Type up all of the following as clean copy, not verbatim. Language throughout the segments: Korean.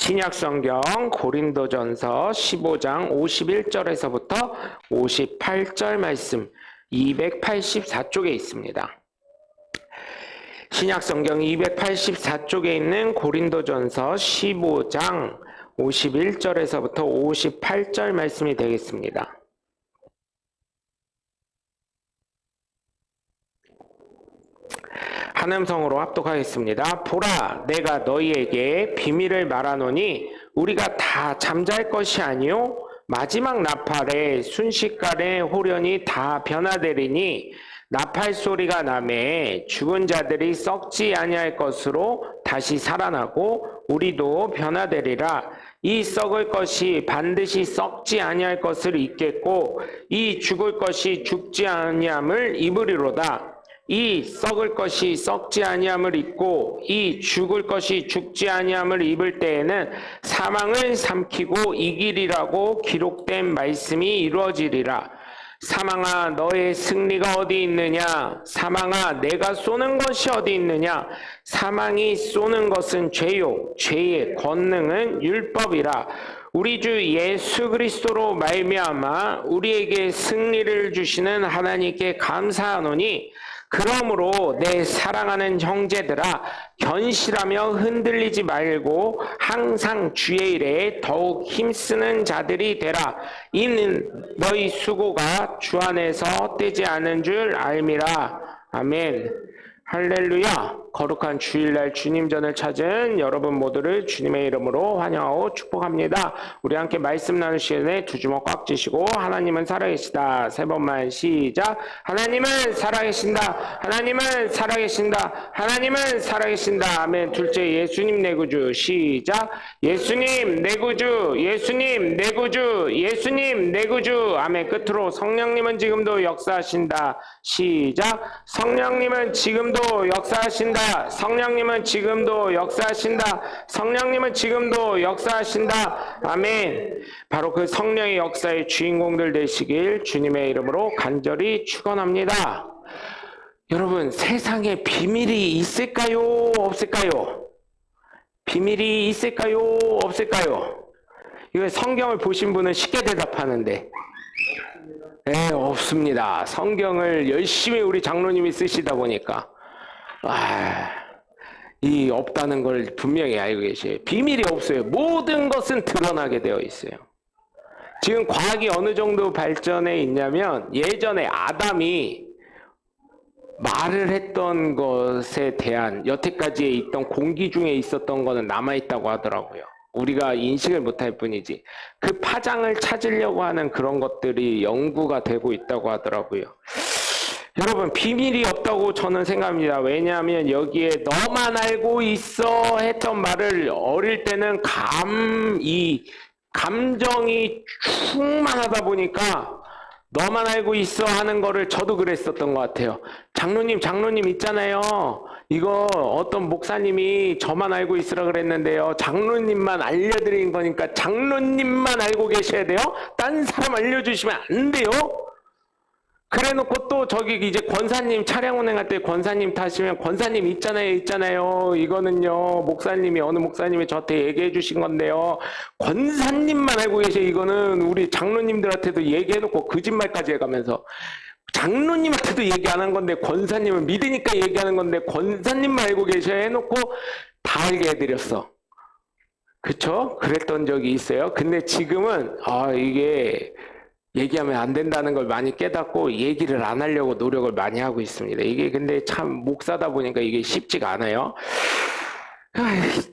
신약성경 고린도전서 15장 51절에서부터 58절 말씀 284쪽에 있습니다. 신약성경 284쪽에 있는 고린도전서 15장 51절에서부터 58절 말씀이 되겠습니다. 한음성으로 합독하겠습니다. 보라, 내가 너희에게 비밀을 말하노니 우리가 다 잠잘 것이 아니요 마지막 나팔에 순식간에 호련히 다 변화되리니 나팔 소리가 나매 죽은 자들이 썩지 아니할 것으로 다시 살아나고 우리도 변화되리라. 이 썩을 것이 반드시 썩지 아니할 것을 입겠고 이 죽을 것이 죽지 아니함을 입으리로다. 이 썩을 것이 썩지 아니함을 입고 이 죽을 것이 죽지 아니함을 입을 때에는 사망을 삼키고 이기리라고 기록된 말씀이 이루어지리라. 사망아, 너의 승리가 어디 있느냐? 사망아, 내가 쏘는 것이 어디 있느냐? 사망이 쏘는 것은 죄요, 죄의 권능은 율법이라. 우리 주 예수 그리스도로 말미암아 우리에게 승리를 주시는 하나님께 감사하노니, 그러므로 내 사랑하는 형제들아, 견실하며 흔들리지 말고 항상 주의 일에 더욱 힘쓰는 자들이 되라. 이는 너희 수고가 주 안에서 헛되지 않은 줄 알미라. 아멘. 할렐루야. 거룩한 주일날 주님 전을 찾은 여러분 모두를 주님의 이름으로 환영하고 축복합니다. 우리 함께 말씀 나눌 시간에 두 주먹 꽉 쥐시고 하나님은 살아계시다 세 번만 시작. 하나님은 살아계신다. 하나님은 살아계신다. 하나님은 살아계신다. 아멘. 둘째, 예수님 내 구주 시작. 예수님 내 구주, 예수님 내 구주, 예수님 내 구주. 아멘. 끝으로 성령님은 지금도 역사하신다 시작. 성령님은 지금도 역사하신다. 성령님은 지금도 역사하신다. 성령님은 지금도 역사하신다. 아멘. 바로 그 성령의 역사의 주인공들 되시길 주님의 이름으로 간절히 축원합니다. 여러분, 세상에 비밀이 있을까요? 없을까요? 비밀이 있을까요? 없을까요? 이거 성경을 보신 분은 쉽게 대답하는데, 네, 없습니다. 성경을 열심히 우리 장로님이 쓰시다 보니까 이 없다는 걸 분명히 알고 계셔요. 비밀이 없어요. 모든 것은 드러나게 되어 있어요. 지금 과학이 어느 정도 발전해 있냐면, 예전에 아담이 말을 했던 것에 대한 여태까지에 있던 공기 중에 있었던 거는 남아있다고 하더라고요. 우리가 인식을 못할 뿐이지. 그 파장을 찾으려고 하는 그런 것들이 연구가 되고 있다고 하더라고요. 여러분, 비밀이 없다고 저는 생각합니다. 왜냐하면 여기에 너만 알고 있어 했던 말을 어릴 때는 감정이 충만하다 보니까 너만 알고 있어 하는 거를 저도 그랬었던 것 같아요. 장로님 있잖아요. 이거 어떤 목사님이 저만 알고 있으라 그랬는데요. 장로님만 알려드린 거니까 장로님만 알고 계셔야 돼요. 딴 사람 알려주시면 안 돼요. 그래놓고 또 저기 이제 권사님 차량 운행할 때 권사님 타시면 권사님 있잖아요. 이거는요, 목사님이 어느 목사님이 저한테 얘기해 주신 건데요. 권사님만 알고 계셔. 이거는 우리 장로님들한테도 얘기해놓고 거짓말까지 해가면서 장로님한테도 얘기 안 한 건데 권사님은 믿으니까 얘기하는 건데 권사님만 알고 계셔야 해놓고 다 알게 해드렸어. 그쵸? 그랬던 적이 있어요. 근데 지금은 이게 얘기하면 안 된다는 걸 많이 깨닫고 얘기를 안 하려고 노력을 많이 하고 있습니다. 이게 근데 참 목사다 보니까 이게 쉽지가 않아요.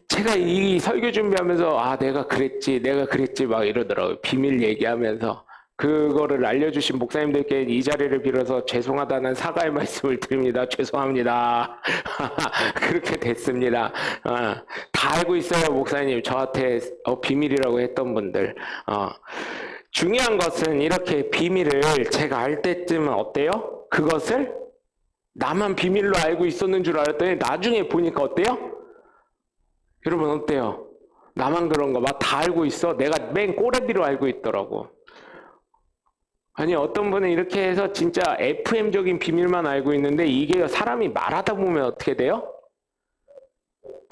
제가 이 설교 준비하면서 내가 그랬지 막 이러더라고요. 비밀 얘기하면서. 그거를 알려주신 목사님들께 이 자리를 빌어서 죄송하다는 사과의 말씀을 드립니다. 죄송합니다. 그렇게 됐습니다. 다 알고 있어요, 목사님. 저한테 비밀이라고 했던 분들. 중요한 것은 이렇게 비밀을 제가 알 때쯤은 어때요? 그것을 나만 비밀로 알고 있었는 줄 알았더니 나중에 보니까 어때요? 여러분 어때요? 나만 그런 거 막 다 알고 있어? 내가 맨 꼬라비로 알고 있더라고. 아니, 어떤 분은 이렇게 해서 진짜 FM적인 비밀만 알고 있는데 이게 사람이 말하다 보면 어떻게 돼요?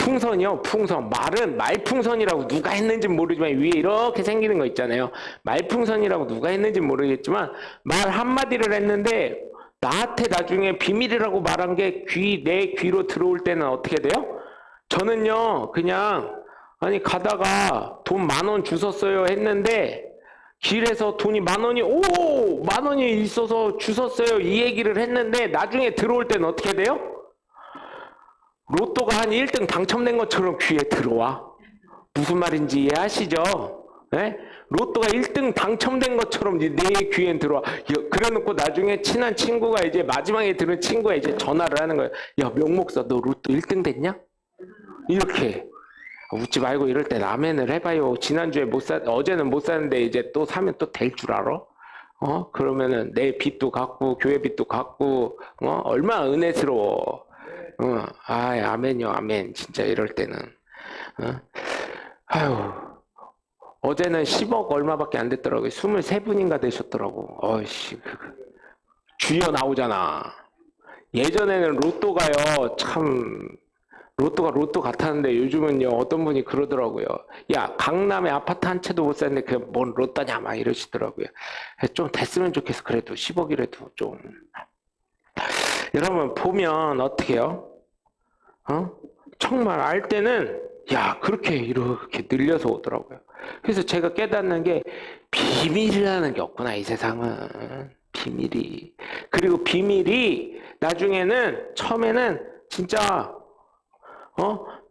풍선이요, 풍선. 말은 말풍선이라고 누가 했는지 모르지만 위에 이렇게 생기는 거 있잖아요. 말풍선이라고 누가 했는지 모르겠지만 말 한마디를 했는데 나한테 나중에 비밀이라고 말한 게 내 귀로 들어올 때는 어떻게 돼요? 저는요, 그냥 아니 가다가 돈 10,000원 주웠어요 했는데 길에서 돈이 10,000원이 10,000원이 있어서 주웠어요 이 얘기를 했는데 나중에 들어올 때는 어떻게 돼요? 로또가 한 1등 당첨된 것처럼 귀에 들어와. 무슨 말인지 이해하시죠? 네? 로또가 1등 당첨된 것처럼 내 귀엔 들어와. 그래 놓고 나중에 친한 친구가 이제 마지막에 들은 친구가 이제 전화를 하는 거예요. 야, 명목사, 너 로또 1등 됐냐? 이렇게. 웃지 말고 이럴 때 라멘을 해봐요. 지난주에 어제는 못 샀는데 이제 또 사면 또 될 줄 알아? 그러면은 내 빚도 갚고, 교회 빚도 갚고, 얼마나 은혜스러워. 아멘이요, 아멘. 진짜 이럴 때는. 아유, 어제는 10억 얼마밖에 안 됐더라고요. 23분인가 되셨더라고. 어이씨, 주여 나오잖아. 예전에는 로또가요, 참, 로또가 로또 같았는데 요즘은요, 어떤 분이 그러더라고요. 야, 강남에 아파트 한 채도 못 샀는데 그게 뭔 로또냐, 막 이러시더라고요. 좀 됐으면 좋겠어. 그래도 10억이라도 좀. 여러분, 보면 어떻게 해요? 정말 알 때는 야 그렇게 이렇게 늘려서 오더라고요. 그래서 제가 깨닫는 게 비밀이라는 게 없구나 이 세상은. 비밀이. 그리고 비밀이 나중에는 처음에는 진짜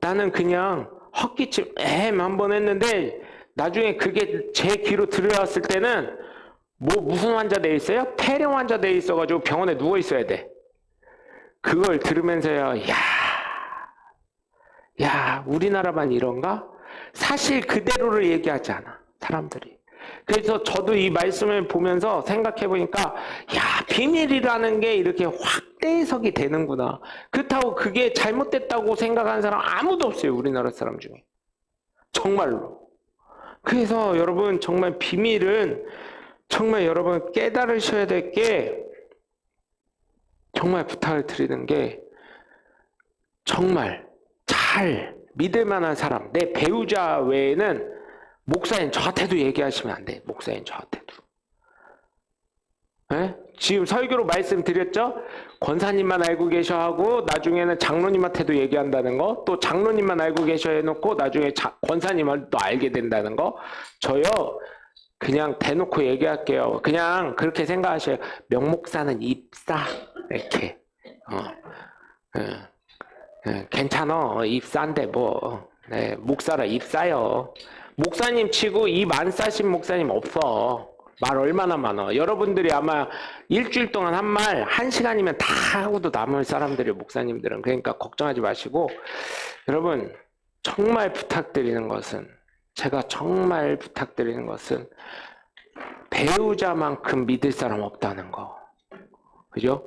나는 그냥 헛기침 한번 했는데 나중에 그게 제 귀로 들어왔을 때는 무슨 환자 돼 있어요? 폐렴 환자 돼 있어가지고 병원에 누워 있어야 돼. 그걸 들으면서요, 야, 우리나라만 이런가? 사실 그대로를 얘기하지 않아, 사람들이. 그래서 저도 이 말씀을 보면서 생각해 보니까, 야, 비밀이라는 게 이렇게 확대 해석이 되는구나. 그렇다고 그게 잘못됐다고 생각하는 사람 아무도 없어요, 우리나라 사람 중에. 정말로. 그래서 여러분, 정말 비밀은 정말 여러분 깨달으셔야 될 게, 정말 부탁을 드리는 게, 정말 잘 믿을 만한 사람, 내 배우자 외에는 목사님 저한테도 얘기하시면 안 돼. 목사님 저한테도. 네? 지금 설교로 말씀드렸죠? 권사님만 알고 계셔 하고 나중에는 장로님한테도 얘기한다는 거, 또 장로님만 알고 계셔 해놓고 나중에 권사님을 또 알게 된다는 거. 저요 그냥 대놓고 얘기할게요. 그냥 그렇게 생각하셔요. 명목사는 입사 이렇게. 괜찮아. 입사인데 뭐. 네, 목사라 입사요. 목사님 치고 입 안 싸신 목사님 없어. 말 얼마나 많아. 여러분들이 아마 일주일 동안 한 말 1시간이면 다 하고도 남을 사람들이 목사님들은. 그러니까 걱정하지 마시고 여러분 정말 부탁드리는 것은 제가 정말 부탁드리는 것은 배우자만큼 믿을 사람 없다는 거. 그죠?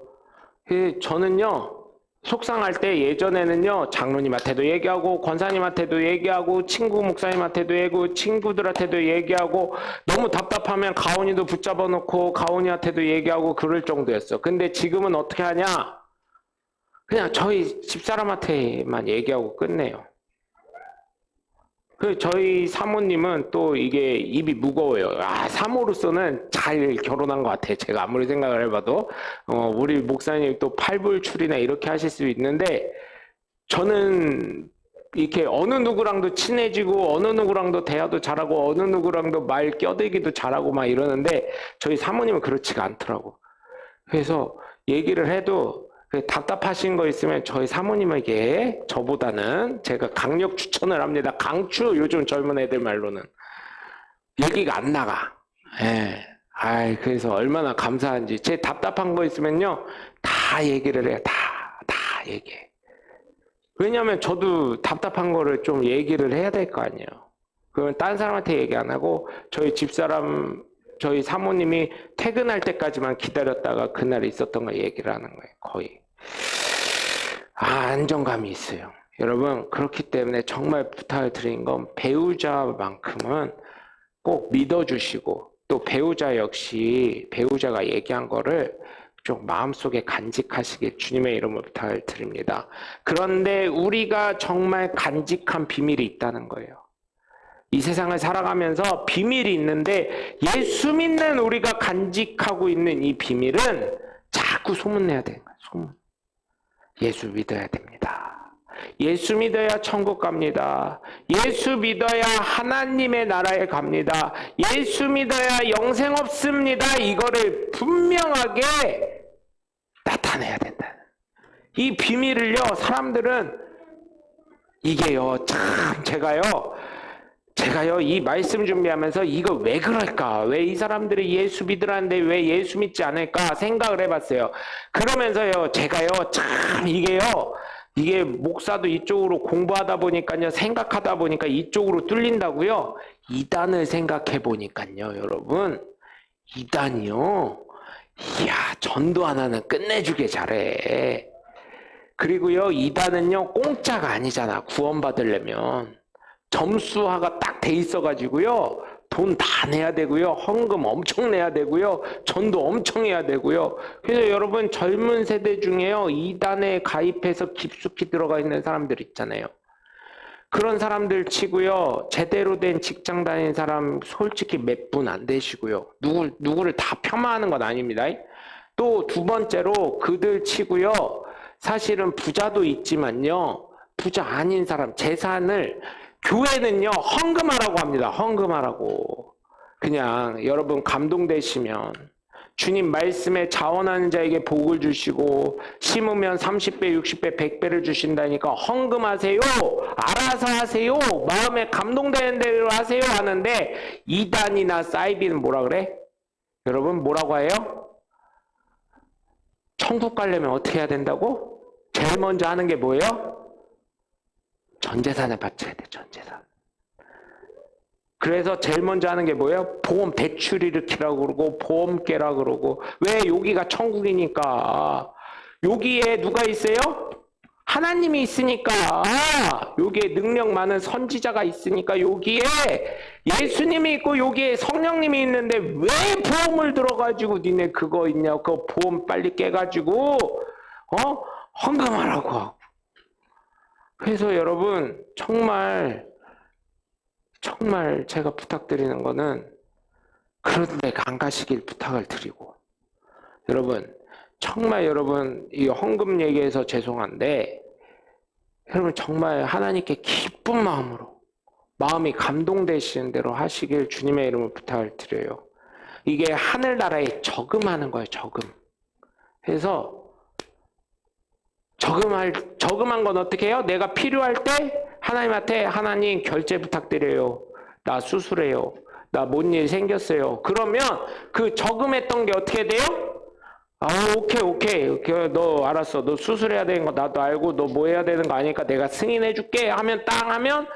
저는요 속상할 때 예전에는요 장로님한테도 얘기하고 권사님한테도 얘기하고 친구 목사님한테도 얘기하고 친구들한테도 얘기하고 너무 답답하면 가온이도 붙잡아 놓고 가온이한테도 얘기하고 그럴 정도였어. 근데 지금은 어떻게 하냐? 그냥 저희 집사람한테만 얘기하고 끝내요. 저희 사모님은 또 이게 입이 무거워요. 사모로서는 잘 결혼한 것 같아요. 제가 아무리 생각을 해봐도. 우리 목사님 또 팔불출이나 이렇게 하실 수 있는데, 저는 이렇게 어느 누구랑도 친해지고, 어느 누구랑도 대화도 잘하고, 어느 누구랑도 말 껴들기도 잘하고 막 이러는데, 저희 사모님은 그렇지가 않더라고. 그래서 얘기를 해도, 답답하신 거 있으면 저희 사모님에게 저보다는 제가 강력 추천을 합니다. 강추 요즘 젊은 애들 말로는 얘기가 안 나가. 그래서 얼마나 감사한지. 제 답답한 거 있으면요 다 얘기를 해요. 다 얘기해. 왜냐하면 저도 답답한 거를 좀 얘기를 해야 될 거 아니에요. 그러면 다른 사람한테 얘기 안 하고 저희 사모님이 퇴근할 때까지만 기다렸다가 그날 있었던 거 얘기를 하는 거예요. 거의. 안정감이 있어요. 여러분 그렇기 때문에 정말 부탁을 드린 건 배우자만큼은 꼭 믿어주시고 또 배우자 역시 배우자가 얘기한 거를 좀 마음속에 간직하시길 주님의 이름으로 부탁을 드립니다. 그런데 우리가 정말 간직한 비밀이 있다는 거예요. 이 세상을 살아가면서 비밀이 있는데 예수 믿는 우리가 간직하고 있는 이 비밀은 자꾸 소문내야 되는 거예요. 소문. 예수 믿어야 됩니다. 예수 믿어야 천국 갑니다. 예수 믿어야 하나님의 나라에 갑니다. 예수 믿어야 영생 없습니다. 이거를 분명하게 나타내야 된다. 이 비밀을요, 사람들은 이게요, 참 제가요 이 말씀 준비하면서 이거 왜 그럴까? 왜 이 사람들이 예수 믿으라는데 왜 예수 믿지 않을까? 생각을 해봤어요. 그러면서요, 제가요, 참 이게 목사도 이쪽으로 공부하다 보니까요, 생각하다 보니까 이쪽으로 뚫린다고요. 이단을 생각해 보니까요, 여러분. 이단이요. 이야, 전도 하나는 끝내주게 잘해. 그리고요, 이단은요, 공짜가 아니잖아. 구원받으려면. 점수화가 딱 돼 있어가지고요, 돈 다 내야 되고요, 헌금 엄청 내야 되고요, 전도 엄청 해야 되고요. 그래서 여러분, 젊은 세대 중에요, 이단에 가입해서 깊숙이 들어가 있는 사람들 있잖아요. 그런 사람들 치고요, 제대로 된 직장 다니는 사람 솔직히 몇 분 안 되시고요. 누구를 다 폄하하는 건 아닙니다. 또 두 번째로 그들 치고요, 사실은 부자도 있지만요, 부자 아닌 사람 재산을 교회는요, 헌금하라고 합니다. 헌금하라고. 그냥 여러분 감동되시면 주님 말씀에 자원하는 자에게 복을 주시고 심으면 30배, 60배, 100배를 주신다니까 헌금하세요. 알아서 하세요. 마음에 감동되는 대로 하세요 하는데 이단이나 사이비는 뭐라 그래? 여러분 뭐라고 해요? 천국 가려면 어떻게 해야 된다고? 제일 먼저 하는 게 뭐예요? 전재산을 바쳐야 돼, 전재산. 그래서 제일 먼저 하는 게 뭐예요? 보험 대출 일으키라고 그러고 보험 깨라 그러고. 왜? 여기가 천국이니까. 여기에 누가 있어요? 하나님이 있으니까. 여기에 능력 많은 선지자가 있으니까. 여기에 예수님이 있고 여기에 성령님이 있는데 왜 보험을 들어가지고 니네 그거 있냐고. 그 보험 빨리 깨가지고 헌금하라고 하고. 그래서 여러분 정말 제가 부탁드리는 거는 그런 데 안 가시길 부탁을 드리고, 여러분 정말 여러분 이 헌금 얘기해서 죄송한데 여러분 정말 하나님께 기쁜 마음으로 마음이 감동되시는 대로 하시길 주님의 이름으로 부탁을 드려요. 이게 하늘나라에 저금하는 거예요. 저금. 그래서 저금한 건 어떻게 해요? 내가 필요할 때 하나님한테 하나님 결제 부탁드려요. 나 수술해요. 나 뭔 일 생겼어요. 그러면 그 저금했던 게 어떻게 돼요? 오케이. 너 알았어. 너 수술해야 되는 거 나도 알고 너 뭐 해야 되는 거 아니까 내가 승인해 줄게 하면 하면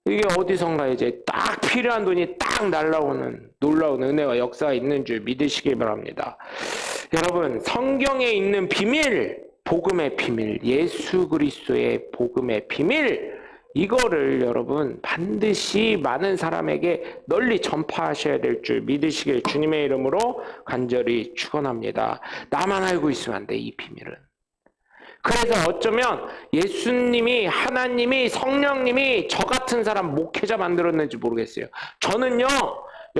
이게 어디선가 이제 딱 필요한 돈이 딱 날라오는 놀라운 은혜와 역사가 있는 줄 믿으시길 바랍니다. 여러분 성경에 있는 비밀, 복음의 비밀, 예수 그리스도의 복음의 비밀, 이거를 여러분 반드시 많은 사람에게 널리 전파하셔야 될 줄 믿으시길 주님의 이름으로 간절히 축원합니다. 나만 알고 있으면 안 돼, 이 비밀은. 그래서 어쩌면 예수님이, 하나님이, 성령님이 저 같은 사람 목회자 만들었는지 모르겠어요. 저는요,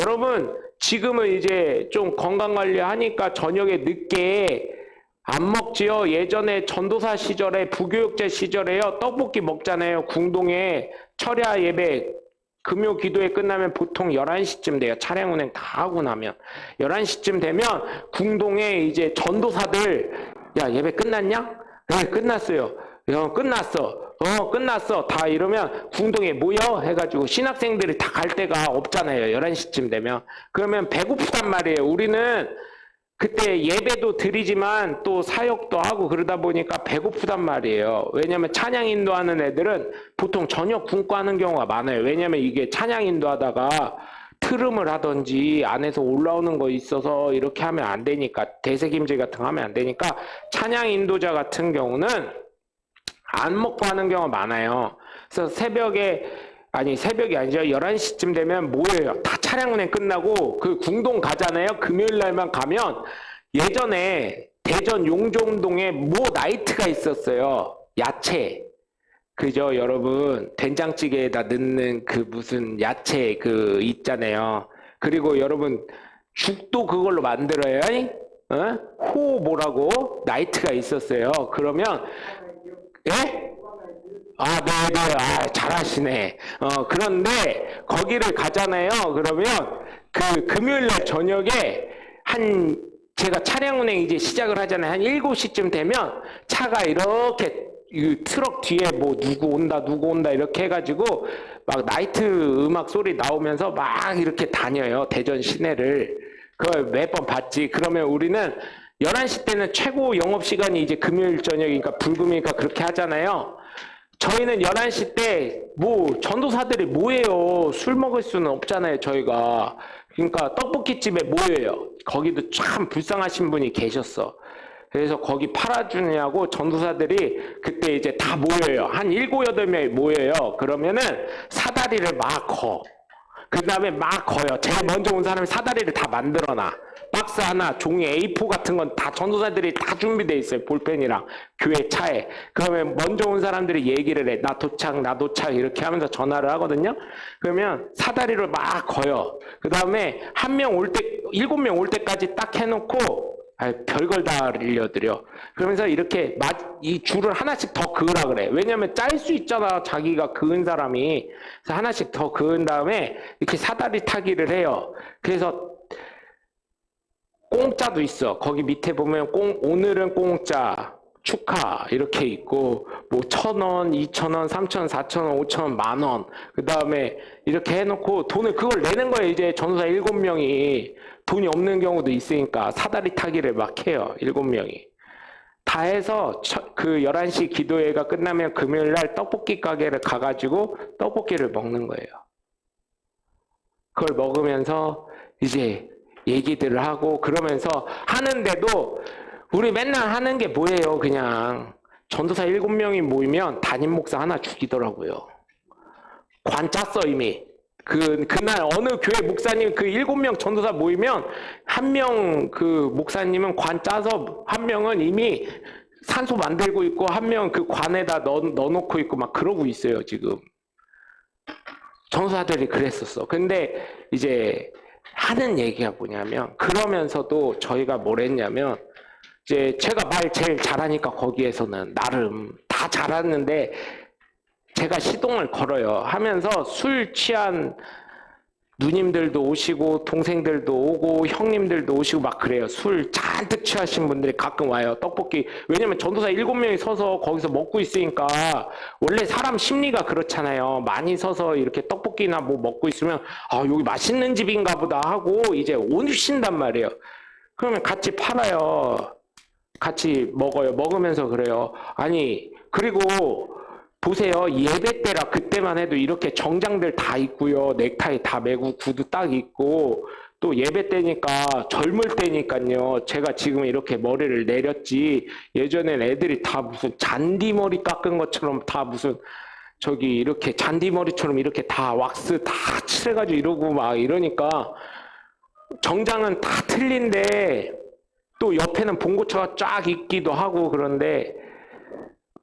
여러분 지금은 이제 좀 건강관리 하니까 저녁에 늦게 안 먹지요. 예전에 전도사 시절에 부교육제 시절에요, 떡볶이 먹잖아요. 궁동에 철야 예배 금요 기도회 끝나면 보통 11시쯤 돼요. 차량 운행 다 하고 나면 11시쯤 되면 궁동에 이제 전도사들, 야 예배 끝났냐? 네 끝났어요. 끝났어 다 이러면 궁동에 모여 해가지고 신학생들이 다 갈 데가 없잖아요. 11시쯤 되면. 그러면 배고프단 말이에요. 우리는 그때 예배도 드리지만 또 사역도 하고 그러다 보니까 배고프단 말이에요. 왜냐면 찬양 인도하는 애들은 보통 저녁 굶고 하는 경우가 많아요. 왜냐면 이게 찬양 인도하다가 트름을 하든지 안에서 올라오는 거 있어서 이렇게 하면 안 되니까, 대세김질 같은 거 하면 안 되니까 찬양 인도자 같은 경우는 안 먹고 하는 경우가 많아요. 그래서 새벽이 아니죠. 11시쯤 되면 뭐예요? 다 차량 운행 끝나고 그 궁동 가잖아요. 금요일 날만 가면 예전에 대전 용종동에 모 나이트가 있었어요. 야채. 그죠, 여러분? 된장찌개에다 넣는 그 무슨 야채 그 있잖아요. 그리고 여러분, 죽도 그걸로 만들어요. 어? 호 뭐라고? 나이트가 있었어요. 그러면, 예? 아, 네네. 아, 잘하시네. 그런데 거기를 가잖아요. 그러면 그 금요일 날 저녁에 제가 차량 운행 이제 시작을 하잖아요. 한 7시쯤 되면 차가 이렇게 이 트럭 뒤에 뭐 누구 온다 이렇게 해가지고 막 나이트 음악 소리 나오면서 막 이렇게 다녀요. 대전 시내를. 그걸 몇 번 봤지. 그러면 우리는 11시 때는 최고 영업시간이 이제 금요일 저녁이니까 불금이니까 그렇게 하잖아요. 저희는 11시 때 뭐 전도사들이 뭐예요. 술 먹을 수는 없잖아요. 저희가. 그러니까 떡볶이집에 모여요. 거기도 참 불쌍하신 분이 계셨어. 그래서 거기 팔아주냐고 전도사들이 그때 이제 다 모여요. 한 7, 8명이 모여요. 그러면은 사다리를 막 거. 그 다음에 막 거요. 제일 먼저 온 사람이 사다리를 다 만들어놔. 박스 하나, 종이 A4 같은 건 다 전도사들이 다 준비돼 있어요. 볼펜이랑 교회 차에. 그러면 먼저 온 사람들이 얘기를 해. 나 도착 이렇게 하면서 전화를 하거든요. 그러면 사다리를 막 거요. 그 다음에 한 명 올 때, 7명 올 때까지 딱 해놓고 별걸 다 알려드려. 그러면서 이렇게 이 줄을 하나씩 더 그으라 그래. 왜냐면 짤 수 있잖아. 자기가 그은 사람이. 그래서 하나씩 더 그은 다음에 이렇게 사다리 타기를 해요. 그래서 공짜도 있어. 거기 밑에 보면 오늘은 공짜, 축하 이렇게 있고 뭐 1,000원, 2,000원, 3,000원, 4,000원, 5,000원, 10,000원. 그 다음에 이렇게 해놓고 돈을 그걸 내는 거예요. 이제 전도사 7명이 돈이 없는 경우도 있으니까 사다리 타기를 막 해요. 7명이. 다 해서 그 11시 기도회가 끝나면 금요일 날 떡볶이 가게를 가가지고 떡볶이를 먹는 거예요. 그걸 먹으면서 이제 얘기들을 하고 그러면서 하는데도 우리 맨날 하는 게 뭐예요? 그냥 전도사 7명이 모이면 담임 목사 하나 죽이더라고요. 관 짰어 이미. 그날 어느 교회 목사님 그 7명 전도사 모이면 한 명 그 목사님은 관 짜서 한 명은 이미 산소 만들고 있고 한 명 그 관에다 넣어놓고 있고 막 그러고 있어요 지금. 전도사들이 그랬었어. 근데 이제 하는 얘기가 뭐냐면 그러면서도 저희가 뭘 했냐면 이제 제가 말 제일 잘하니까 거기에서는 나름 다 잘하는데 제가 시동을 걸어요. 하면서 술 취한 누님들도 오시고 동생들도 오고 형님들도 오시고 막 그래요. 술 잔뜩 취하신 분들이 가끔 와요. 떡볶이. 왜냐면 전도사 7명이 서서 거기서 먹고 있으니까 원래 사람 심리가 그렇잖아요. 많이 서서 이렇게 떡볶이나 뭐 먹고 있으면 아 여기 맛있는 집인가 보다 하고 이제 오신단 말이에요. 그러면 같이 팔아요. 같이 먹어요. 먹으면서 그래요. 아니 그리고 보세요. 예배 때라 그때만 해도 이렇게 정장들 다 입고요. 넥타이 다 매고 구두 딱 입고 또 예배 때니까 젊을 때니까요. 제가 지금 이렇게 머리를 내렸지 예전엔 애들이 다 무슨 잔디머리 깎은 것처럼 다 무슨 저기 이렇게 잔디머리처럼 이렇게 다 왁스 다 칠해가지고 이러고 막 이러니까 정장은 다 틀린데 또 옆에는 봉고차가 쫙 있기도 하고 그런데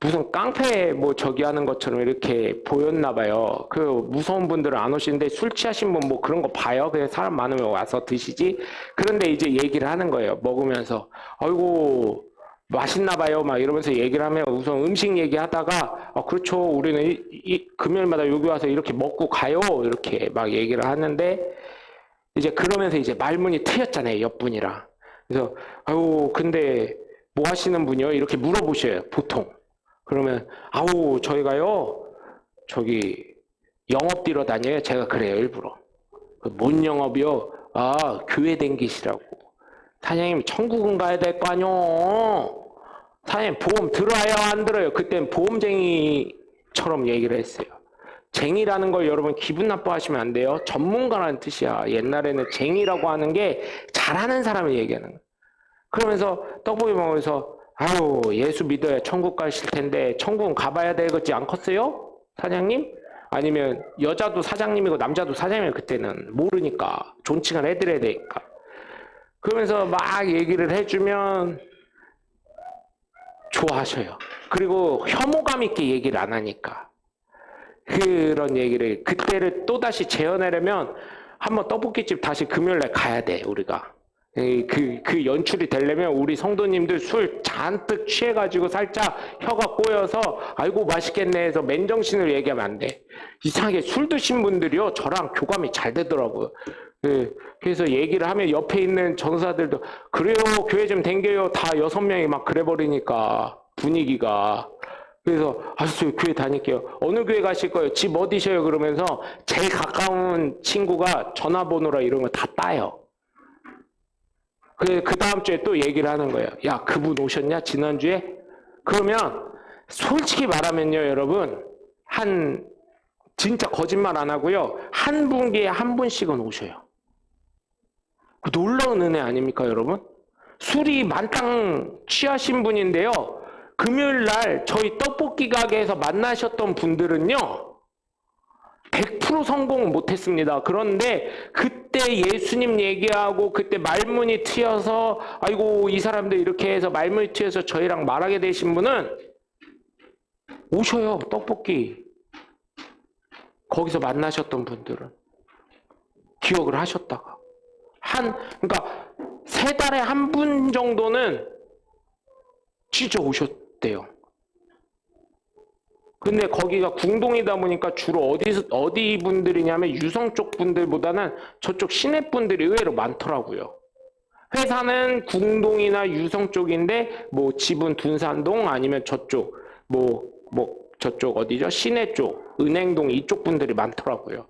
무슨 깡패 뭐 저기 하는 것처럼 이렇게 보였나 봐요. 그 무서운 분들은 안 오시는데 술 취하신 분 뭐 그런 거 봐요. 그냥 사람 많으면 와서 드시지. 그런데 이제 얘기를 하는 거예요. 먹으면서 아이고 맛있나 봐요. 막 이러면서 얘기를 하면 우선 음식 얘기하다가 그렇죠. 우리는 이 금요일마다 여기 와서 이렇게 먹고 가요. 이렇게 막 얘기를 하는데 이제 그러면서 이제 말문이 트였잖아요. 옆분이랑. 그래서 아유 근데 뭐 하시는 분이요? 이렇게 물어보셔요. 보통. 그러면 아우 저희가요 저기 영업 뛰러 다녀요. 제가 그래요 일부러. 뭔 영업이요? 아 교회 댕기시라고. 사장님 천국은 가야 될 거 아뇨. 사장님 보험 들어요 안 들어요? 그땐 보험쟁이처럼 얘기를 했어요. 쟁이라는 걸 여러분 기분 나빠하시면 안 돼요. 전문가라는 뜻이야. 옛날에는 쟁이라고 하는 게 잘하는 사람을 얘기하는 거예요. 그러면서 떡볶이 먹으면서 아유 예수 믿어야 천국 가실 텐데 천국은 가봐야 되겠지 않겠어요? 사장님? 아니면 여자도 사장님이고 남자도 사장님이고 그때는 모르니까 존칭을 해드려야 되니까 그러면서 막 얘기를 해주면 좋아하셔요. 그리고 혐오감 있게 얘기를 안 하니까. 그런 얘기를, 그때를 또다시 재현하려면 한번 떡볶이집 다시 금요일날 가야 돼, 우리가. 그 연출이 되려면 우리 성도님들 술 잔뜩 취해가지고 살짝 혀가 꼬여서 아이고 맛있겠네 해서 맨정신으로 얘기하면 안 돼. 이상하게 술 드신 분들이요, 저랑 교감이 잘 되더라고요. 그래서 얘기를 하면 옆에 있는 전사들도 그래요, 교회 좀 댕겨요. 다 6명이 막 그래버리니까 분위기가. 그래서 아저씨 교회 다닐게요. 어느 교회 가실 거예요? 집 어디셔요? 그러면서 제일 가까운 친구가 전화번호라 이런 거 다 따요. 그 다음 주에 또 얘기를 하는 거예요. 야, 그분 오셨냐? 지난주에? 그러면 솔직히 말하면요, 여러분. 진짜 거짓말 안 하고요. 한 분기에 한 분씩은 오셔요. 놀라운 은혜 아닙니까, 여러분? 술이 만땅 취하신 분인데요. 금요일 날 저희 떡볶이 가게에서 만나셨던 분들은요, 100% 성공은 못했습니다. 그런데 그때 예수님 얘기하고 그때 말문이 트여서 아이고 이 사람들 이렇게 해서 말문이 트여서 저희랑 말하게 되신 분은 오셔요. 떡볶이 거기서 만나셨던 분들은 기억을 하셨다가 그러니까 3달에 한 분 정도는 진짜 오셨대요. 근데 거기가 궁동이다 보니까 주로 어디 분들이냐면 유성 쪽 분들보다는 저쪽 시내 분들이 의외로 많더라고요. 회사는 궁동이나 유성 쪽인데 뭐 집은 둔산동 아니면 저쪽 저쪽 어디죠? 시내 쪽, 은행동 이쪽 분들이 많더라고요.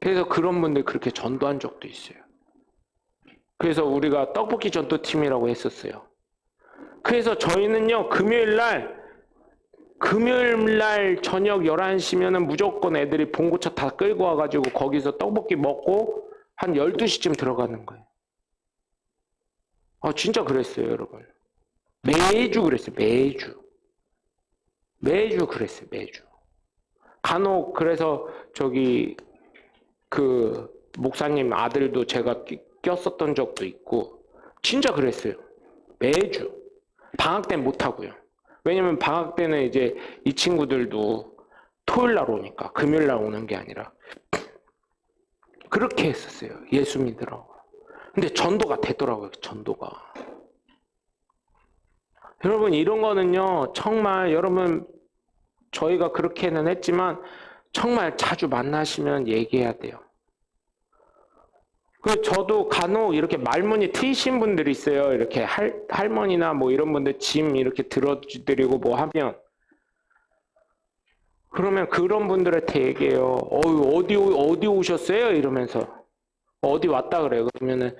그래서 그런 분들 그렇게 전도한 적도 있어요. 그래서 우리가 떡볶이 전도팀이라고 했었어요. 그래서 저희는요, 금요일 날 저녁 11시면은 무조건 애들이 봉고차 다 끌고 와가지고 거기서 떡볶이 먹고 한 12시쯤 들어가는 거예요. 진짜 그랬어요, 여러분. 매주 그랬어요, 매주 그랬어요, 매주. 간혹 그래서 그 목사님 아들도 제가 꼈었던 적도 있고 진짜 그랬어요. 매주. 방학 때는 못하고요. 왜냐면 방학 때는 이제 이 친구들도 토요일 날 오니까 금요일 날 오는 게 아니라 그렇게 했었어요. 예수 믿으라고. 근데 전도가 되더라고요. 전도가. 여러분 이런 거는요. 정말 여러분 저희가 그렇게는 했지만 정말 자주 만나시면 얘기해야 돼요. 저도 간혹 이렇게 말문이 트이신 분들이 있어요. 이렇게 할머니나 뭐 이런 분들 짐 이렇게 들어드리고 뭐 하면 그러면 그런 분들한테 얘기해요. 어디 오셨어요? 이러면서 어디 왔다 그래요. 그러면은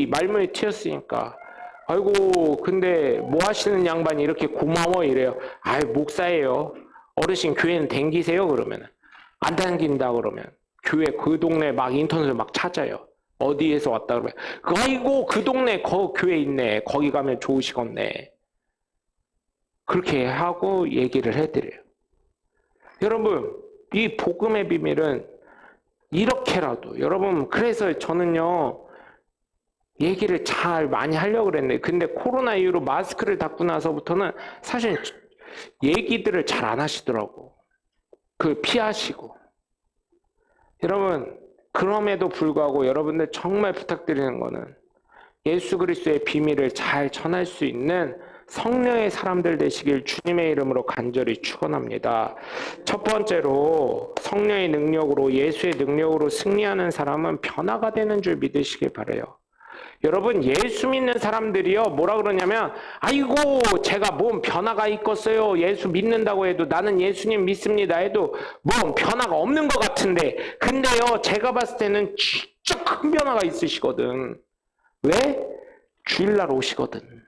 말문이 트였으니까 아이고 근데 뭐 하시는 양반이 이렇게 고마워 이래요. 목사예요. 어르신 교회는 댕기세요? 그러면은 안 댕긴다 그러면 교회 그 동네 막 인터넷에 막 찾아요. 어디에서 왔다 그러면 아이고 그 동네 교회 있네. 거기 가면 좋으시겠네. 그렇게 하고 얘기를 해드려요. 여러분 이 복음의 비밀은 이렇게라도 여러분 그래서 저는요 얘기를 잘 많이 하려고 그랬는데 근데 코로나 이후로 마스크를 닫고 나서부터는 사실 얘기들을 잘 안 하시더라고. 피하시고. 여러분 그럼에도 불구하고 여러분들 정말 부탁드리는 거는 예수 그리스도의 비밀을 잘 전할 수 있는 성령의 사람들 되시길 주님의 이름으로 간절히 축원합니다. 첫 번째로 성령의 능력으로 예수의 능력으로 승리하는 사람은 변화가 되는 줄 믿으시길 바라요. 여러분 예수 믿는 사람들이요 뭐라 그러냐면 아이고 제가 뭔 변화가 있겠어요. 예수 믿는다고 해도 나는 예수님 믿습니다 해도 뭔 변화가 없는 것 같은데 근데요 제가 봤을 때는 진짜 큰 변화가 있으시거든. 왜? 주일날 오시거든.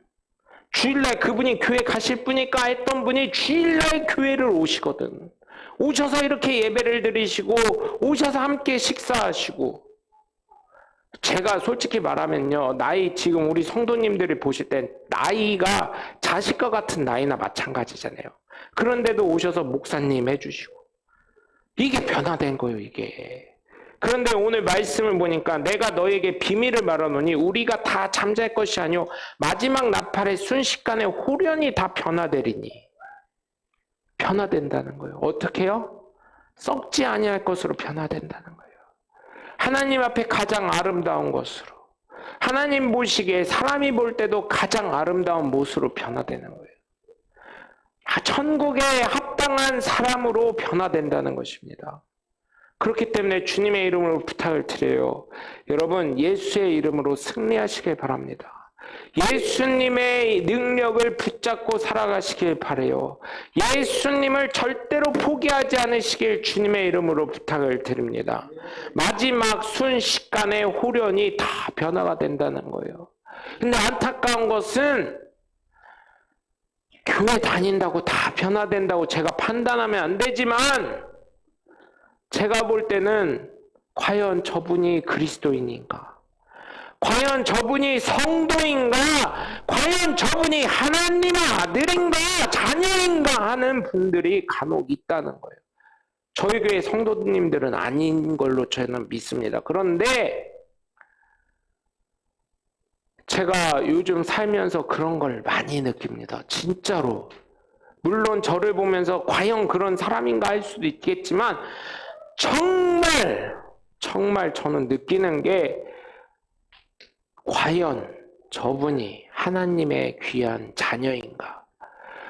주일날 그분이 교회 가실 분이니까 했던 분이 주일날 교회를 오시거든. 오셔서 이렇게 예배를 드리시고 오셔서 함께 식사하시고 제가 솔직히 말하면요 지금 우리 성도님들이 보실 땐 나이가 자식과 같은 나이나 마찬가지잖아요. 그런데도 오셔서 목사님 해주시고 이게 변화된 거예요. 이게 그런데 오늘 말씀을 보니까 내가 너에게 비밀을 말하노니 우리가 다 잠잘 것이 아니오 마지막 나팔의 순식간에 홀연히 다 변화되리니. 변화된다는 거예요. 어떻게 해요? 썩지 아니할 것으로 변화된다는 거예요. 하나님 앞에 가장 아름다운 것으로, 하나님 보시기에 사람이 볼 때도 가장 아름다운 모습으로 변화되는 거예요. 천국에 합당한 사람으로 변화된다는 것입니다. 그렇기 때문에 주님의 이름으로 부탁을 드려요. 여러분, 예수의 이름으로 승리하시길 바랍니다. 예수님의 능력을 붙잡고 살아가시길 바라요. 예수님을 절대로 포기하지 않으시길 주님의 이름으로 부탁을 드립니다. 마지막 순식간에 홀연히 다 변화가 된다는 거예요. 근데 안타까운 것은 교회 다닌다고 다 변화된다고 제가 판단하면 안 되지만 제가 볼 때는 과연 저분이 그리스도인인가? 과연 저분이 성도인가? 과연 저분이 하나님의 아들인가? 자녀인가? 하는 분들이 간혹 있다는 거예요. 저희 교회 성도님들은 아닌 걸로 저는 믿습니다. 그런데 제가 요즘 살면서 그런 걸 많이 느낍니다. 진짜로. 물론 저를 보면서 과연 그런 사람인가 할 수도 있겠지만 정말 저는 느끼는 게 과연 저분이 하나님의 귀한 자녀인가?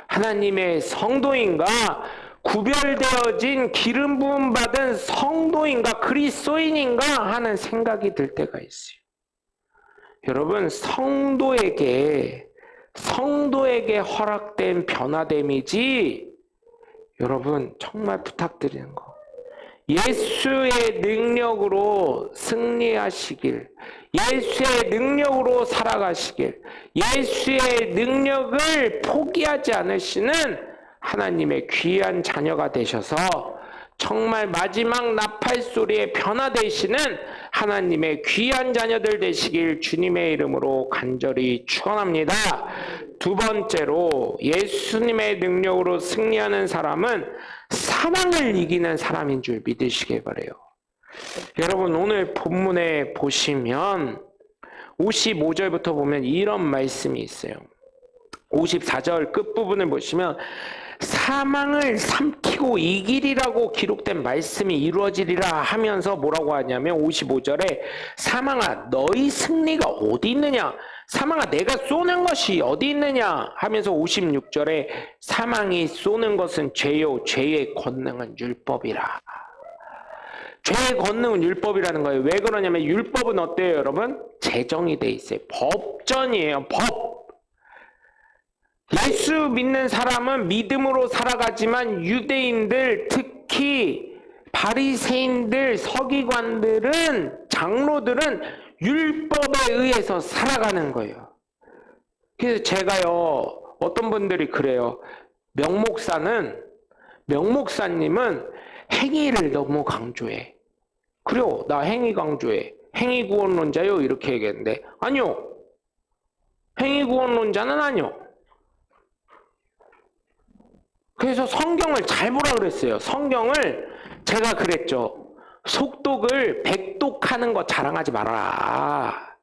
하나님의 성도인가? 구별되어진 기름 부음 받은 성도인가? 그리스도인인가? 하는 생각이 들 때가 있어요. 여러분, 성도에게 허락된 변화됨이지, 여러분 정말 부탁드리는 거, 예수의 능력으로 승리하시길, 예수의 능력으로 살아가시길, 예수의 능력을 포기하지 않으시는 하나님의 귀한 자녀가 되셔서 정말 마지막 나팔 소리에 변화되시는 하나님의 귀한 자녀들 되시길 주님의 이름으로 간절히 축원합니다. 두 번째로, 예수님의 능력으로 승리하는 사람은 사망을 이기는 사람인 줄 믿으시길 바라요. 여러분, 오늘 본문에 보시면 55절부터 보면 이런 말씀이 있어요. 54절 끝부분을 보시면 사망을 삼키고 이기리라고 기록된 말씀이 이루어지리라 하면서 뭐라고 하냐면 55절에 사망아 너희 승리가 어디 있느냐, 사망아 내가 쏘는 것이 어디 있느냐 하면서 56절에 사망이 쏘는 것은 죄요 죄의 권능은 율법이라. 죄의 권능은 율법이라는 거예요. 왜 그러냐면 율법은 어때요 여러분? 제정이 돼 있어요. 법전이에요. 법. 예수 믿는 사람은 믿음으로 살아가지만 유대인들, 특히 바리새인들, 서기관들은, 장로들은 율법에 의해서 살아가는 거예요. 그래서 제가요, 어떤 분들이 그래요. 명목사님은 행위를 너무 강조해. 그래요, 나 행위 강조해. 행위 구원론자요, 이렇게 얘기했는데 아니요, 행위 구원론자는 아니요. 그래서 성경을 잘 보라 그랬어요. 성경을 제가 그랬죠. 속독을 백독하는 거 자랑하지 마라.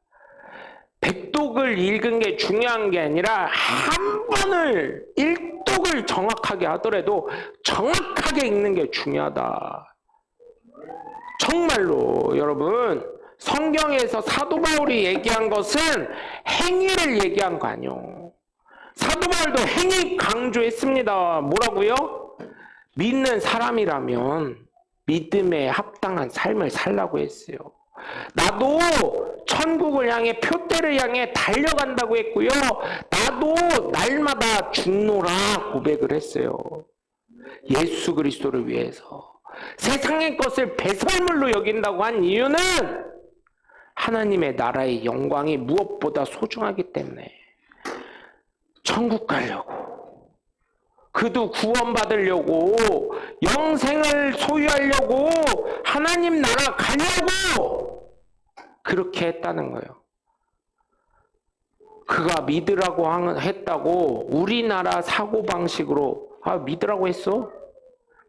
백독을 읽은 게 중요한 게 아니라 한 번을 일독을 정확하게 하더라도 정확하게 읽는 게 중요하다. 정말로 여러분, 성경에서 사도 바울이 얘기한 것은 행위를 얘기한 거 아니에요. 사도 바울도 행위 강조했습니다. 뭐라고요? 믿는 사람이라면 믿음에 합당한 삶을 살라고 했어요. 나도 천국을 향해, 표대를 향해 달려간다고 했고요. 나도 날마다 죽노라 고백을 했어요. 예수 그리스도를 위해서. 세상의 것을 배설물로 여긴다고 한 이유는 하나님의 나라의 영광이 무엇보다 소중하기 때문에. 천국 가려고, 그도 구원받으려고, 영생을 소유하려고, 하나님 나라 가려고 그렇게 했다는 거예요. 그가 믿으라고 했다고 우리나라 사고방식으로 믿으라고 했어?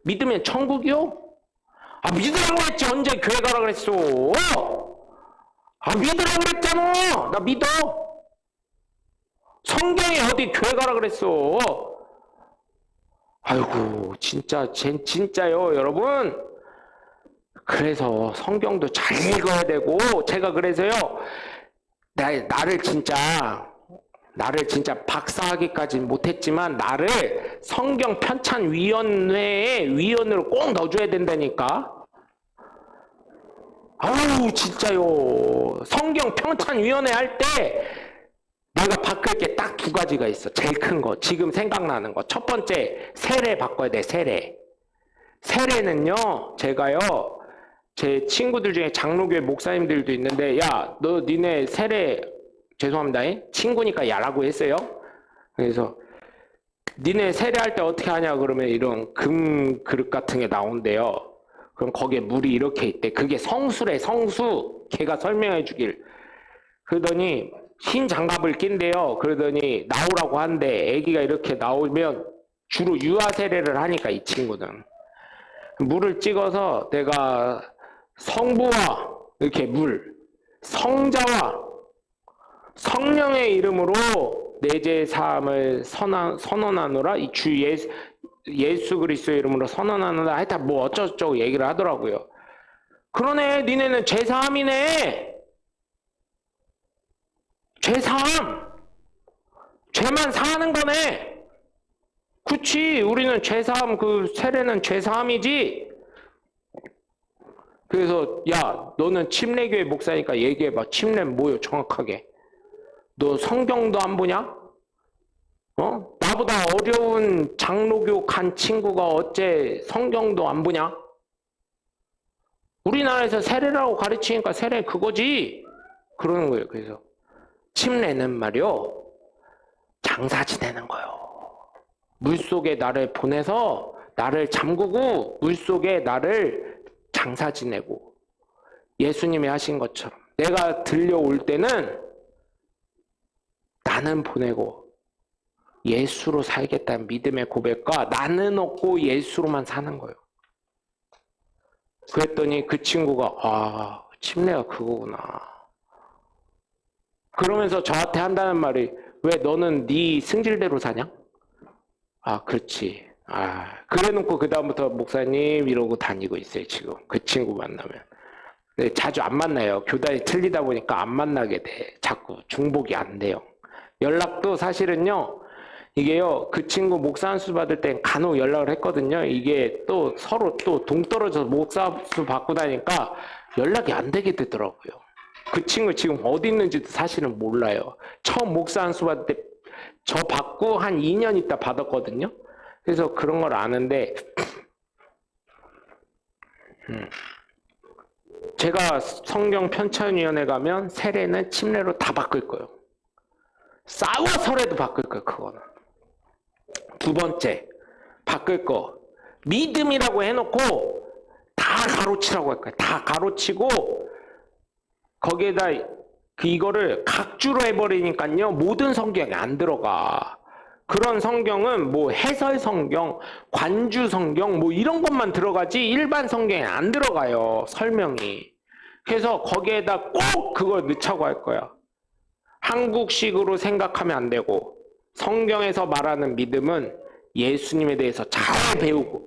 믿으면 천국이요? 아, 믿으라고 했지. 언제 교회 가라 그랬어? 아, 믿으라고 그랬잖아. 나 믿어. 성경에 어디 교회 가라 그랬어? 아이고, 진짜요, 여러분. 그래서 성경도 잘 읽어야 되고, 제가 그래서요, 나를 진짜 박사하기까지는 못했지만, 나를 성경 편찬위원회의 위원으로 꼭 넣어줘야 된다니까. 아우, 진짜요. 성경 편찬위원회 할 때, 내가 바꿀 게 딱 두 가지가 있어. 제일 큰 거. 지금 생각나는 거. 첫 번째, 세례 바꿔야 돼, 세례. 세례는요, 제가요, 제 친구들 중에 장로교회 목사님들도 있는데, 야, 너 니네 세례, 죄송합니다. 친구니까 야라고 했어요. 그래서, 니네 세례할 때 어떻게 하냐, 그러면 이런 금 그릇 같은 게 나온대요. 그럼 거기에 물이 이렇게 있대. 그게 성수래, 성수. 걔가 설명해 주길. 그러더니, 흰 장갑을 낀대요. 그러더니 나오라고 한대. 아기가 이렇게 나오면 주로 유아 세례를 하니까 이 친구는 물을 찍어서 내가 성부와 이렇게 성자와 성령의 이름으로 내 죄 사함을 선언하노라. 이 주 예수 그리스도의 이름으로 선언하노라. 하여튼 뭐 어쩌고저쩌고 얘기를 하더라고요. 그러네. 니네는 죄 사함이네. 죄사함! 죄만 사하는 거네! 그치, 우리는 죄사함, 세례는 죄사함이지? 그래서, 야, 너는 침례교회 목사니까 얘기해봐. 침례는 뭐요, 정확하게? 너 성경도 안 보냐? 나보다 어려운 장로교 간 친구가 어째 성경도 안 보냐? 우리나라에서 세례라고 가르치니까 세례 그거지? 그러는 거예요, 그래서. 침례는 말이요, 장사 지내는 거요. 물속에 나를 보내서 나를 잠그고 물속에 나를 장사 지내고, 예수님이 하신 것처럼 내가 들려올 때는 나는 보내고 예수로 살겠다는 믿음의 고백과 나는 없고 예수로만 사는 거예요. 그랬더니 그 친구가 침례가 그거구나. 그러면서 저한테 한다는 말이, 왜 너는 네 승질대로 사냐? 아, 그렇지. 그래놓고 그 다음부터 목사님 이러고 다니고 있어요, 지금. 그 친구 만나면. 근데 자주 안 만나요. 교단이 틀리다 보니까 안 만나게 돼. 자꾸 중복이 안 돼요. 연락도 사실은요, 이게요, 그 친구 목사 안수 받을 땐 간혹 연락을 했거든요. 이게 또 서로 또 동떨어져서 목사 안수 받고 나니까 연락이 안 되게 되더라고요. 그 친구 지금 어디 있는지도 사실은 몰라요. 처음 목사 안수 받을 때 저 받고 한 2년 있다 받았거든요. 그래서 그런 걸 아는데, 제가 성경 편찬위원회 가면 세례는 침례로 다 바꿀 거예요. 싸워서라도 바꿀 거예요, 그거는. 두 번째, 바꿀 거. 믿음이라고 해놓고 다 가로치라고 할 거예요. 다 가로치고, 거기에다 이거를 각주로 해버리니까요, 모든 성경에 안 들어가. 그런 성경은 뭐 해설 성경, 관주 성경 뭐 이런 것만 들어가지 일반 성경에 안 들어가요, 설명이. 그래서 거기에다 꼭 그걸 넣자고 할 거야. 한국식으로 생각하면 안 되고, 성경에서 말하는 믿음은 예수님에 대해서 잘 배우고,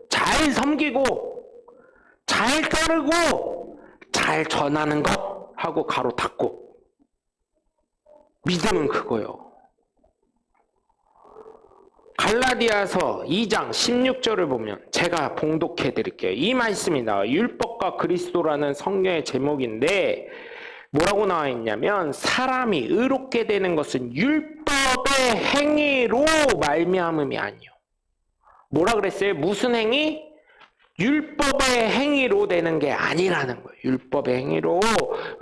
잘 섬기고, 잘 따르고, 잘 전하는 것 하고 가로 닫고. 믿음은 그거요. 갈라디아서 2장 16절을 보면 제가 봉독해 드릴게요. 이 말씀이 나와요. 율법과 그리스도라는 성경의 제목인데 뭐라고 나와 있냐면, 사람이 의롭게 되는 것은 율법의 행위로 말미암음이 아니요. 뭐라 그랬어요? 무슨 행위? 율법의 행위로 되는 게 아니라는 거예요. 율법의 행위로.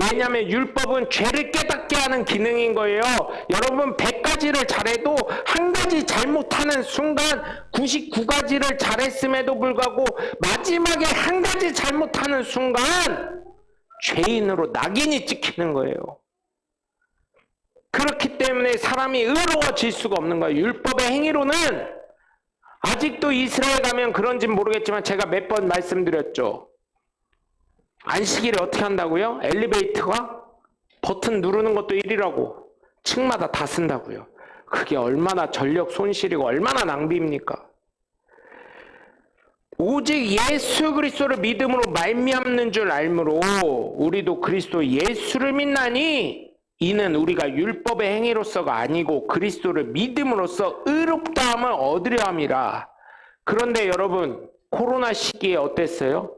왜냐하면 율법은 죄를 깨닫게 하는 기능인 거예요. 여러분 100가지를 잘해도 한 가지 잘못하는 순간 99가지를 잘했음에도 불구하고 마지막에 한 가지 잘못하는 순간 죄인으로 낙인이 찍히는 거예요. 그렇기 때문에 사람이 의로워질 수가 없는 거예요. 율법의 행위로는 아직도 이스라엘 가면 그런진 모르겠지만 제가 몇 번 말씀드렸죠. 안식일에 어떻게 한다고요? 엘리베이터가 버튼 누르는 것도 일이라고 층마다 다 쓴다고요. 그게 얼마나 전력 손실이고 얼마나 낭비입니까? 오직 예수 그리스도를 믿음으로 말미암는 줄 알므로 우리도 그리스도 예수를 믿나니 이는 우리가 율법의 행위로서가 아니고 그리스도를 믿음으로써 의롭다함을 얻으려 함이라. 그런데 여러분, 코로나 시기에 어땠어요?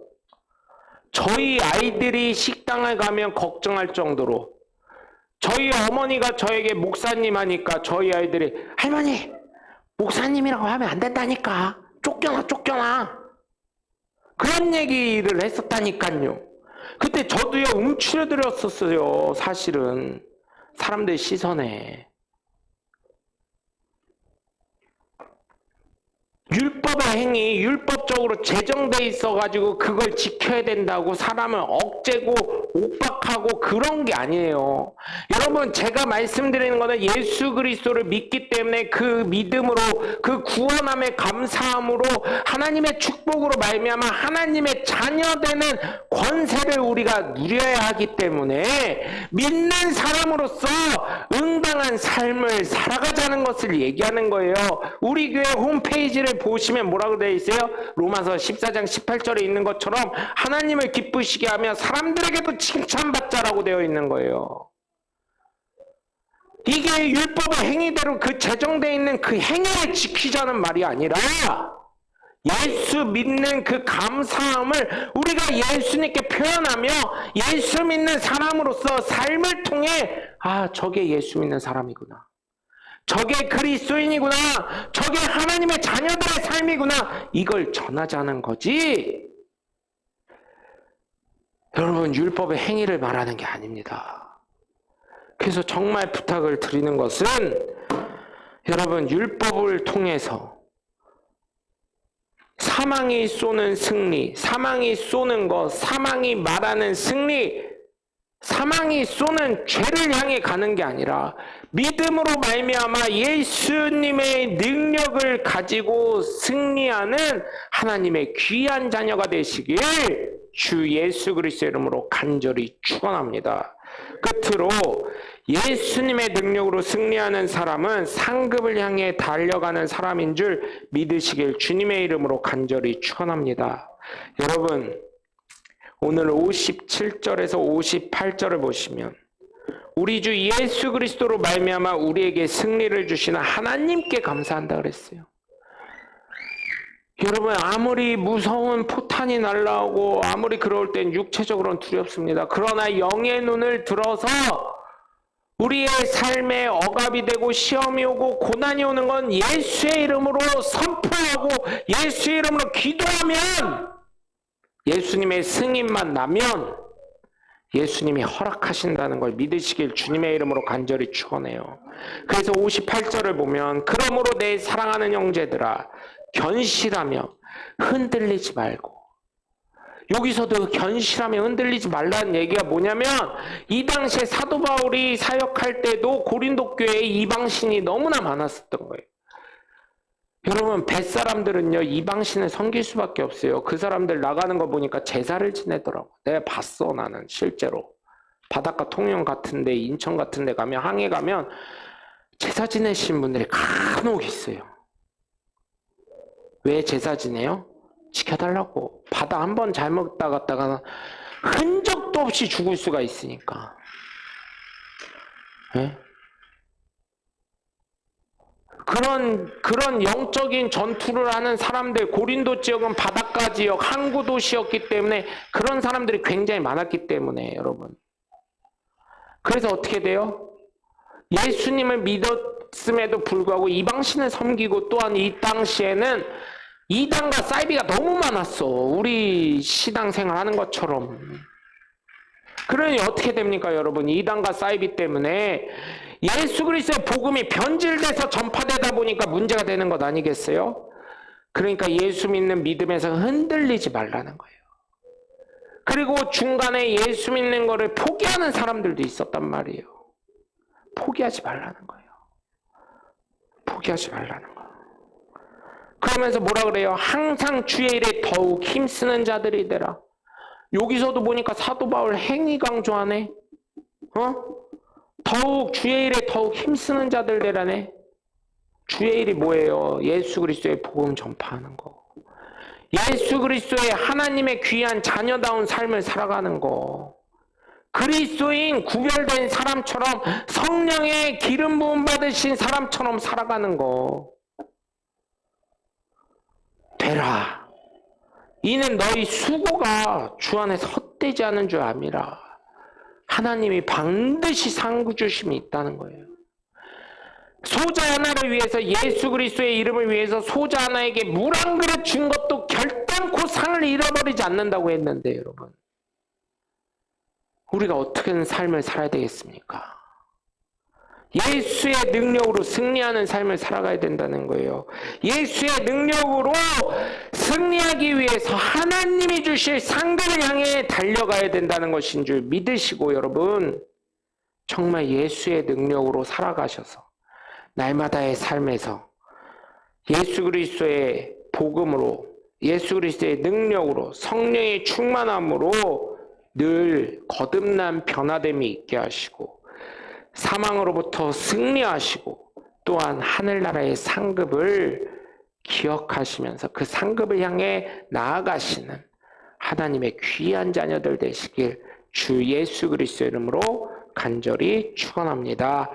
저희 아이들이 식당을 가면 걱정할 정도로, 저희 어머니가 저에게 목사님 하니까 저희 아이들이 할머니 목사님이라고 하면 안 된다니까, 쫓겨나 그런 얘기를 했었다니까요. 그때 저도요 움츠려들었었어요. 사실은 사람들 시선에. 율법의 행위, 율법적으로 제정돼 있어가지고 그걸 지켜야 된다고 사람을 억제고 옥박하고 그런 게 아니에요. 여러분, 제가 말씀드리는 거는 예수 그리스도를 믿기 때문에 그 믿음으로, 그 구원함의 감사함으로 하나님의 축복으로 말미암아 하나님의 자녀되는 권세를 우리가 누려야 하기 때문에 믿는 사람으로서 응당한 삶을 살아가자는 것을 얘기하는 거예요. 우리 교회 홈페이지를 보시면 뭐라고 되어 있어요? 로마서 14장 18절에 있는 것처럼 하나님을 기쁘시게 하며 사람들에게도 칭찬받자라고 되어 있는 거예요. 이게 율법의 행위대로 그 제정되어 있는 그 행위를 지키자는 말이 아니라 예수 믿는 그 감사함을 우리가 예수님께 표현하며 예수 믿는 사람으로서 삶을 통해 저게 예수 믿는 사람이구나, 저게 그리스도인이구나, 저게 하나님의 자녀들의 삶이구나, 이걸 전하자는 거지. 여러분, 율법의 행위를 말하는 게 아닙니다. 그래서 정말 부탁을 드리는 것은 여러분, 율법을 통해서 사망이 쏘는 승리, 사망이 쏘는 것, 사망이 말하는 승리, 사망이 쏘는 죄를 향해 가는 게 아니라 믿음으로 말미암아 예수님의 능력을 가지고 승리하는 하나님의 귀한 자녀가 되시길 주 예수 그리스도의 이름으로 간절히 축원합니다. 끝으로 예수님의 능력으로 승리하는 사람은 상급을 향해 달려가는 사람인 줄 믿으시길 주님의 이름으로 간절히 축원합니다. 여러분, 오늘 57절에서 58절을 보시면 우리 주 예수 그리스도로 말미암아 우리에게 승리를 주시는 하나님께 감사한다 그랬어요. 여러분, 아무리 무서운 포탄이 날라오고 아무리 그럴 땐 육체적으로는 두렵습니다. 그러나 영의 눈을 들어서 우리의 삶에 억압이 되고 시험이 오고 고난이 오는 건 예수의 이름으로 선포하고 예수의 이름으로 기도하면, 예수님의 승인만 나면 예수님이 허락하신다는 걸 믿으시길 주님의 이름으로 간절히 축원해요. 그래서 58절을 보면 그러므로 내 사랑하는 형제들아 견실하며 흔들리지 말고, 여기서도 견실하며 흔들리지 말라는 얘기가 뭐냐면 이 당시에 사도 바울이 사역할 때도 고린도 교회에 이방신이 너무나 많았었던 거예요. 여러분, 뱃사람들은요 이방신을 섬길 수밖에 없어요. 그 사람들 나가는 거 보니까 제사를 지내더라고. 내가 봤어. 나는 실제로 바닷가 통영 같은 데, 인천 같은 데 가면, 항해 가면 제사 지내신 분들이 간혹 있어요. 왜 제사 지내요? 지켜달라고. 바다 한 번 잘못 나갔다가 흔적도 없이 죽을 수가 있으니까. 네? 그런 영적인 전투를 하는 사람들, 고린도 지역은 바닷가 지역, 항구 도시였기 때문에 그런 사람들이 굉장히 많았기 때문에 여러분. 그래서 어떻게 돼요? 예수님을 믿었음에도 불구하고 이방신을 섬기고, 또한 이 당시에는 이단과 사이비가 너무 많았어. 우리 신앙생활 하는 것처럼. 그러니 어떻게 됩니까, 여러분? 이단과 사이비 때문에 예수 그리스도의 복음이 변질돼서 전파되다 보니까 문제가 되는 것 아니겠어요? 그러니까 예수 믿는 믿음에서 흔들리지 말라는 거예요. 그리고 중간에 예수 믿는 거를 포기하는 사람들도 있었단 말이에요. 포기하지 말라는 거예요. 포기하지 말라는 거예요. 그러면서 뭐라 그래요? 항상 주의 일에 더욱 힘쓰는 자들이 되라. 여기서도 보니까 사도 바울 행위 강조하네. 더욱 주의 일에 더욱 힘쓰는 자들 되라네. 주의 일이 뭐예요? 예수 그리스도의 복음 전파하는 거. 예수 그리스도의 하나님의 귀한 자녀다운 삶을 살아가는 거. 그리스도인 구별된 사람처럼 성령의 기름 부음 받으신 사람처럼 살아가는 거. 되라. 이는 너희 수고가 주 안에서 헛되지 않은 줄 암이라. 하나님이 반드시 상 주심이 있다는 거예요. 소자 하나를 위해서, 예수 그리스도의 이름을 위해서 소자 하나에게 물 한 그릇 준 것도 결단코 상을 잃어버리지 않는다고 했는데, 여러분, 우리가 어떻게 삶을 살아야 되겠습니까? 예수의 능력으로 승리하는 삶을 살아가야 된다는 거예요. 예수의 능력으로 승리하기 위해서 하나님이 주실 상급을 향해 달려가야 된다는 것인 줄 믿으시고, 여러분, 정말 예수의 능력으로 살아가셔서 날마다의 삶에서 예수 그리스도의 복음으로, 예수 그리스도의 능력으로, 성령의 충만함으로 늘 거듭난 변화됨이 있게 하시고 사망으로부터 승리하시고 또한 하늘나라의 상급을 기억하시면서 그 상급을 향해 나아가시는 하나님의 귀한 자녀들 되시길 주 예수 그리스도 이름으로 간절히 축원합니다.